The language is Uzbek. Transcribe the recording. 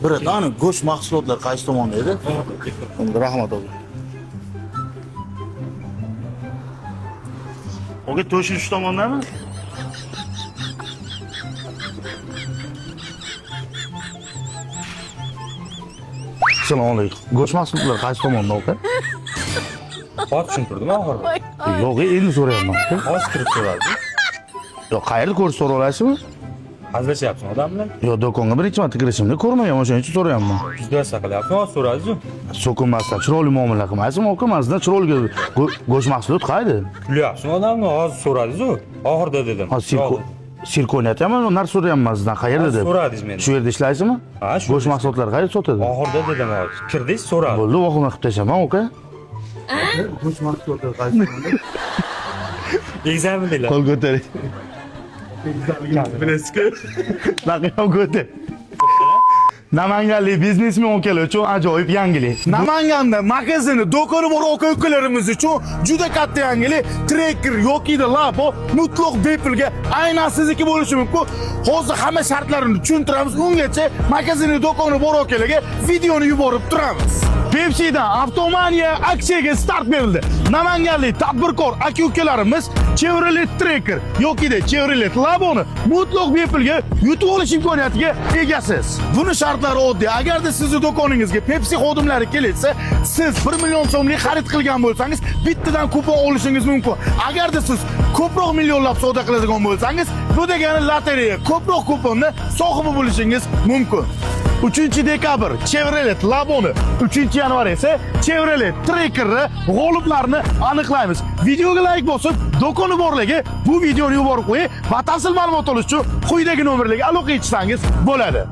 Biri ani go'sht mahsulotlar qaysi tomonda edi? Rahmat aka. Oga to'shin shu tomondami? Assalomu alaykum. Go'sht mahsulotlar qaysi tomonda aka? Hozir tushuntirdimi oxirida? Yo'q, endi so'rayapman. Hozir kirib so'radi. Yo'q, qayerda ko'rib so'ra olasizmi? Hazillashyapsan odam bilan. Yo'q, do'konga birinchi marta kirishimni ko'rmagan, o'shaning uchun so'rayapman. Juda qilyapsan, hozir so'radi-ku. So'kinmasdan chiroyli muomala qilmaysizmi, aka? Mazda chiroyli go'sht mahsulot qaydi? Kulyapsan odamni, hozir so'radi-ku. Oxirida dedim. Hozir sirk o'ynatyapman, narsa so'rayapman sizdan, qayerda deb. So'radingiz mendan. Shu yerda ishlaysizmi? Ha, shu. Go'sht mahsulotlari qayerda sotadi? Oxirida dedim hozir. Kirdingiz, so'radi. Bo'ldi, vahima qilib tashlaman, aka. Go'sht mahsulotlari qayerda? Ekzaminlar. Qo'l ko'taring. Naqiyam ko'tar. Namanganlik biznesmen ukalar uchun ajoyib yangilik. Namanganda magazini, do'koni bor aka-ukalarimiz uchun juda katta yangilik. Tracker yoki Labo mutlaq bepulga aynan sizniki bo'lishi mumkin. Hozir hamma shartlarini tushuntiramiz. Ungacha magazini, do'koni bor akalarga videoni yuborib turamiz. Pepsi'dan Avtomaniya aksiyaga start berildi. Namanganlik tadbirkor aka-ukalarimiz Chevrolet Tracker yoki Chevrolet Laboni mutlaq bepulga yutib olish imkoniyatiga egasiz. Buni shartlari oddiy. Agarda sizni do'koningizga Pepsi xodimlari kelsa, siz 1 million so'mlik xarid qilgan bo'lsangiz, bittadan kupon olishingiz mumkin. Agarda siz ko'proq millionlab savdo qiladigan bo'lsangiz, bu degani lotereya, ko'proq kuponni sohibi bo'lishingiz mumkin. 3-dekabr Chevrolet Laboni, 3-yanvar esa Chevrolet Tracker'ni g'oliblarini aniqlaymiz. Videoga like bosib, do'koni borlarga bu videoni yuborib qo'ying. Batafsil ma'lumot olish uchun quyidagi nomerlarga aloqa etsangiz bo'ladi.